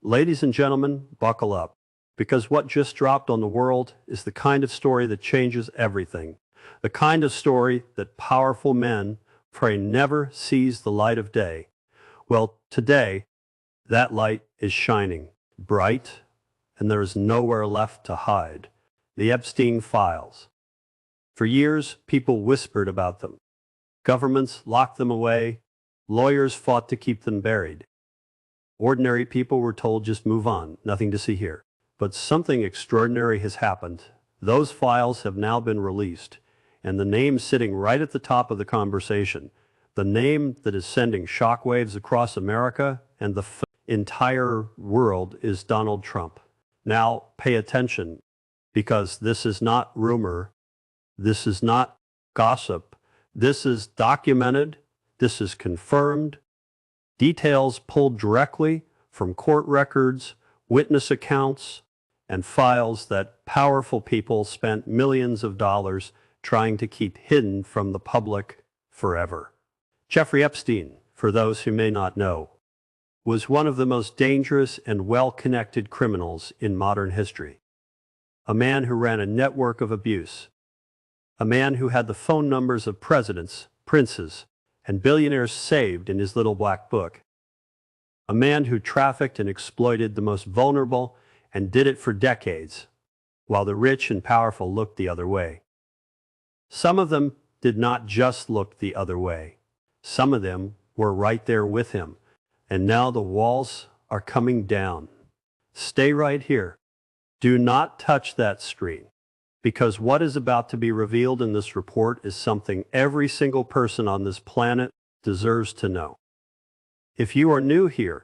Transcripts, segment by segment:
Ladies and gentlemen, buckle up, because what just dropped on the world is the kind of story that changes everything. The kind of story that powerful men pray never sees the light of day. Well, today, that light is shining bright, and there is nowhere left to hide. The Epstein files. For years, people whispered about them. Governments locked them away. Lawyers fought to keep them buried. Ordinary people were told just move on, nothing to see here. But something extraordinary has happened. Those files have now been released, and the name sitting right at the top of the conversation, the name that is sending shockwaves across America and the entire world, is Donald Trump. Now, pay attention, because this is not rumor, this is not gossip, this is documented, this is confirmed, details pulled directly from court records, witness accounts, and files that powerful people spent millions of dollars trying to keep hidden from the public forever. Jeffrey Epstein, for those who may not know, was one of the most dangerous and well-connected criminals in modern history. A man who ran a network of abuse. A man who had the phone numbers of presidents, princes, and billionaires saved in his little black book. A man who trafficked and exploited the most vulnerable and did it for decades, while the rich and powerful looked the other way. Some of them did not just look the other way. Some of them were right there with him. And now the walls are coming down. Stay right here. Do not touch that screen, because what is about to be revealed in this report is something every single person on this planet deserves to know. If you are new here,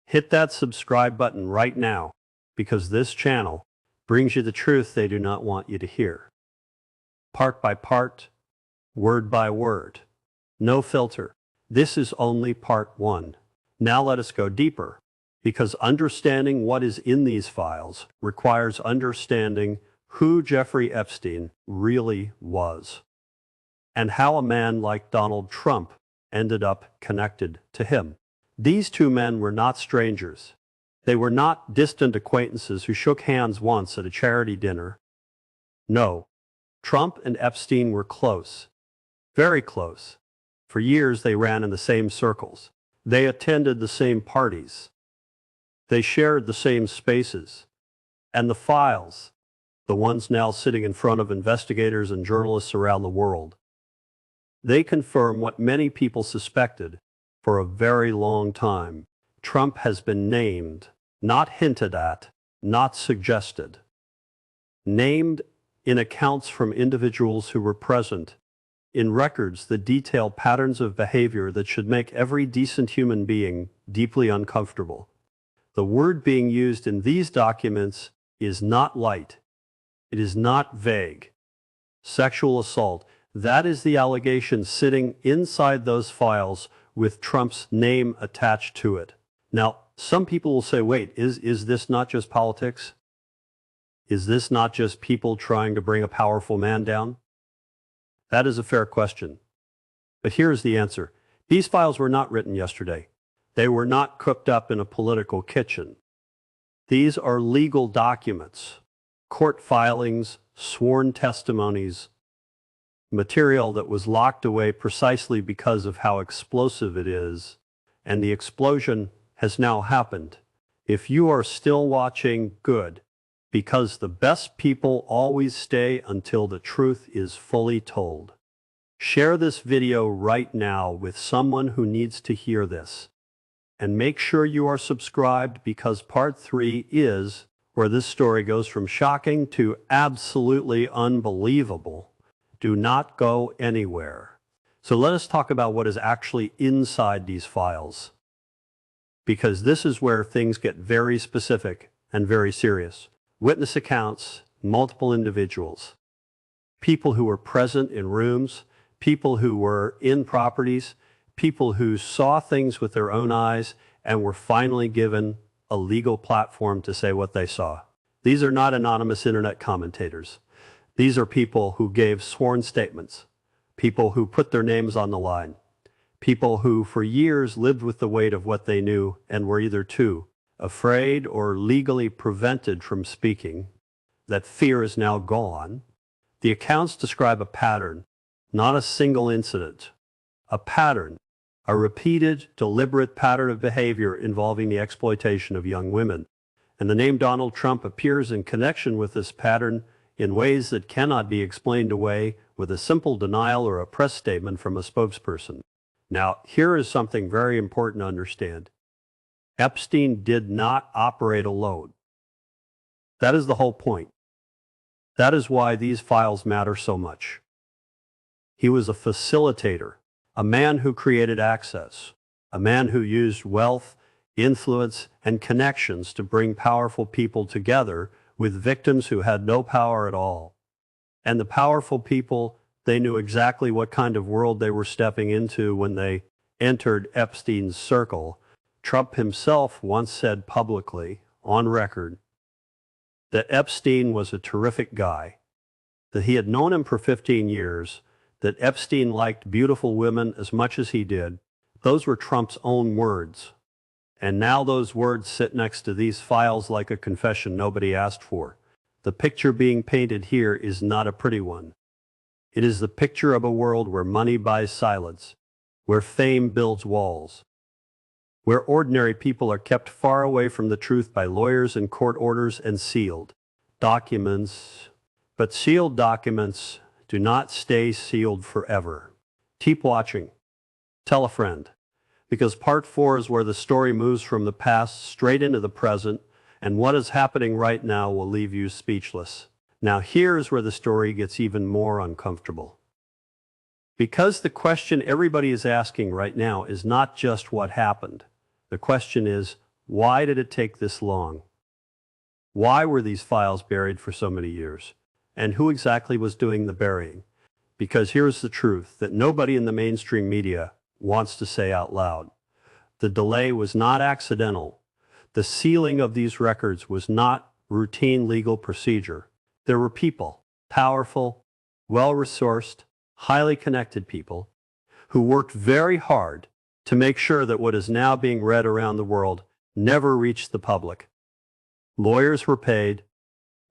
hit that subscribe button right now, because this channel brings you the truth they do not want you to hear. Part by part, word by word, no filter. This is only part one. Now let us go deeper, because understanding what is in these files requires understanding who Jeffrey Epstein really was, and how a man like Donald Trump ended up connected to him. These two men were not strangers. They were not distant acquaintances who shook hands once at a charity dinner. No, Trump and Epstein were close, very close. For years they ran in the same circles. They attended the same parties. They shared the same spaces. And the files, the ones now sitting in front of investigators and journalists around the world, they confirm what many people suspected for a very long time. Trump has been named, not hinted at, not suggested. Named in accounts from individuals who were present, in records that detail patterns of behavior that should make every decent human being deeply uncomfortable. The word being used in these documents is not light. It is not vague. Sexual assault, that is the allegation sitting inside those files with Trump's name attached to it. Now, some people will say, wait, is this not just politics? Is this not just people trying to bring a powerful man down? That is a fair question. But here's the answer. These files were not written yesterday. They were not cooked up in a political kitchen. These are legal documents, court filings, sworn testimonies, material that was locked away precisely because of how explosive it is, and the explosion has now happened. If you are still watching, good. Because the best people always stay until the truth is fully told. Share this video right now with someone who needs to hear this. And make sure you are subscribed, because part 3 is where this story goes from shocking to absolutely unbelievable. Do not go anywhere. So let us talk about what is actually inside these files, because this is where things get very specific and very serious. Witness accounts, multiple individuals, people who were present in rooms, people who were in properties, people who saw things with their own eyes and were finally given a legal platform to say what they saw. These are not anonymous internet commentators. These are people who gave sworn statements, people who put their names on the line, people who for years lived with the weight of what they knew and were either too afraid or legally prevented from speaking. That fear is now gone. The accounts describe a pattern, not a single incident. A pattern, a repeated, deliberate pattern of behavior involving the exploitation of young women. And the name Donald Trump appears in connection with this pattern in ways that cannot be explained away with a simple denial or a press statement from a spokesperson. Now, here is something very important to understand. Epstein did not operate alone. That is the whole point. That is why these files matter so much. He was a facilitator, a man who created access, a man who used wealth, influence, and connections to bring powerful people together with victims who had no power at all. And the powerful people, they knew exactly what kind of world they were stepping into when they entered Epstein's circle. Trump himself once said publicly, on record, that Epstein was a terrific guy, that he had known him for 15 years, that Epstein liked beautiful women as much as he did. Those were Trump's own words. And now those words sit next to these files like a confession nobody asked for. The picture being painted here is not a pretty one. It is the picture of a world where money buys silence, where fame builds walls, where ordinary people are kept far away from the truth by lawyers and court orders and sealed documents. But sealed documents do not stay sealed forever. Keep watching. Tell a friend. Because part 4 is where the story moves from the past straight into the present, and what is happening right now will leave you speechless. Now here's where the story gets even more uncomfortable. Because the question everybody is asking right now is not just what happened. The question is, why did it take this long? Why were these files buried for so many years? And who exactly was doing the burying? Because here's the truth that nobody in the mainstream media wants to say out loud. The delay was not accidental. The sealing of these records was not routine legal procedure. There were people, powerful, well-resourced, highly connected people, who worked very hard to make sure that what is now being read around the world never reached the public. Lawyers were paid,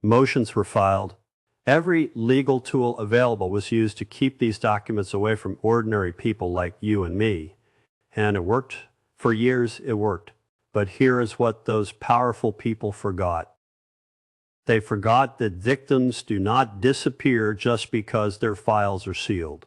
motions were filed, every legal tool available was used to keep these documents away from ordinary people like you and me. And it worked. For years, it worked. But here is what those powerful people forgot. They forgot that victims do not disappear just because their files are sealed.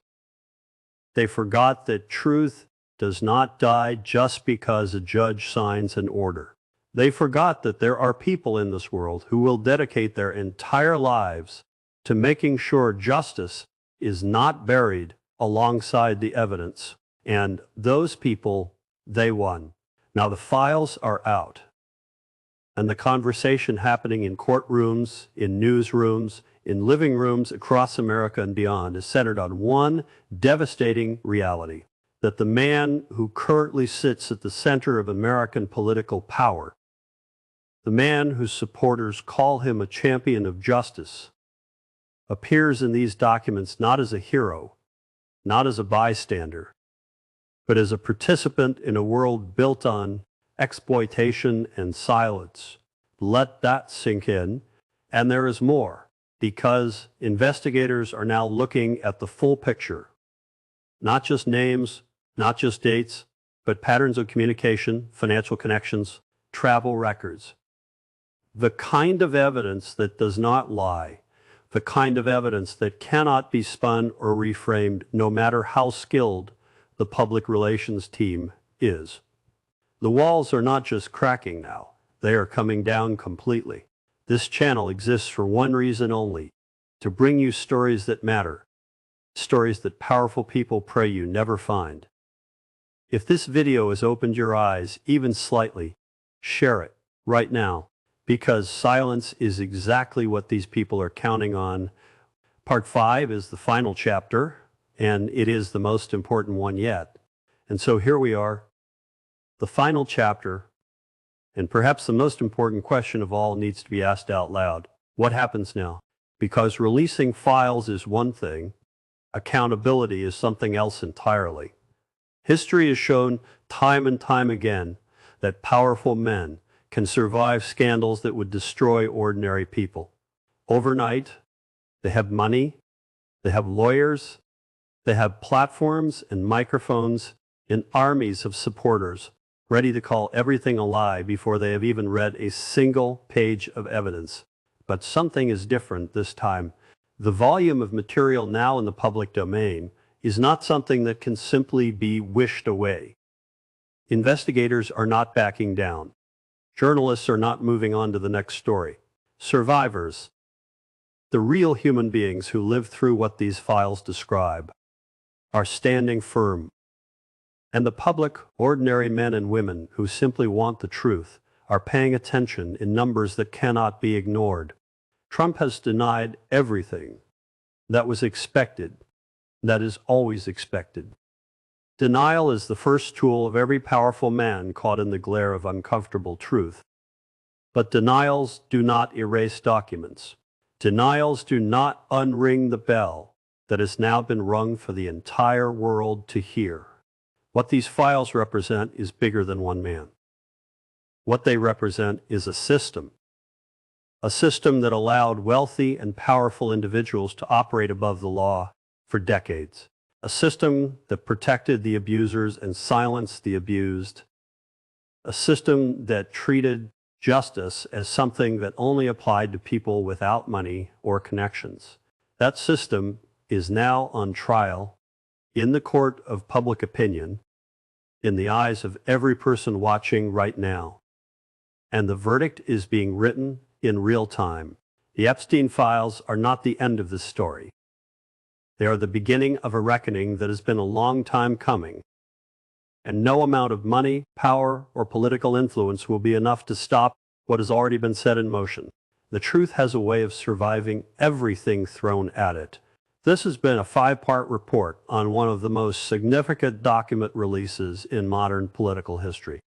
They forgot that truth does not die just because a judge signs an order. They forgot that there are people in this world who will dedicate their entire lives to making sure justice is not buried alongside the evidence. And those people, they won. Now the files are out. And the conversation happening in courtrooms, in newsrooms, in living rooms across America and beyond is centered on one devastating reality, that the man who currently sits at the center of American political power, the man whose supporters call him a champion of justice, appears in these documents not as a hero, not as a bystander, but as a participant in a world built on exploitation and silence. Let that sink in. And there is more, because investigators are now looking at the full picture. Not just names, not just dates, but patterns of communication, financial connections, travel records. The kind of evidence that does not lie, the kind of evidence that cannot be spun or reframed no matter how skilled the public relations team is. The walls are not just cracking now, they are coming down completely. This channel exists for one reason only, to bring you stories that matter, stories that powerful people pray you never find. If this video has opened your eyes even slightly, share it right now, because silence is exactly what these people are counting on. Part 5 is the final chapter, and it is the most important one yet. And so here we are, the final chapter, and perhaps the most important question of all needs to be asked out loud. What happens now? Because releasing files is one thing, accountability is something else entirely. History has shown time and time again that powerful men can survive scandals that would destroy ordinary people. Overnight, they have money, they have lawyers, they have platforms and microphones and armies of supporters ready to call everything a lie before they have even read a single page of evidence. But something is different this time. The volume of material now in the public domain is not something that can simply be wished away. Investigators are not backing down. Journalists are not moving on to the next story. Survivors, the real human beings who lived through what these files describe, are standing firm. And the public, ordinary men and women who simply want the truth, are paying attention in numbers that cannot be ignored. Trump has denied everything. That was expected. That is always expected. Denial is the first tool of every powerful man caught in the glare of uncomfortable truth. But denials do not erase documents. Denials do not unring the bell that has now been rung for the entire world to hear. What these files represent is bigger than one man. What they represent is a system that allowed wealthy and powerful individuals to operate above the law for decades. A system that protected the abusers and silenced the abused. A system that treated justice as something that only applied to people without money or connections. That system is now on trial in the court of public opinion, in the eyes of every person watching right now. And the verdict is being written in real time. The Epstein files are not the end of this story. They are the beginning of a reckoning that has been a long time coming. And no amount of money, power, or political influence will be enough to stop what has already been set in motion. The truth has a way of surviving everything thrown at it. This has been a 5-part report on one of the most significant document releases in modern political history.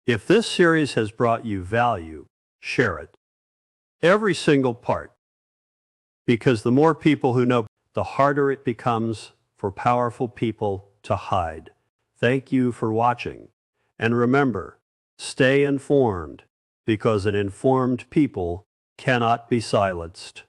If this series has brought you value, share it. Every single part. Because the more people who know, the harder it becomes for powerful people to hide. Thank you for watching. And remember, stay informed, because an informed people cannot be silenced.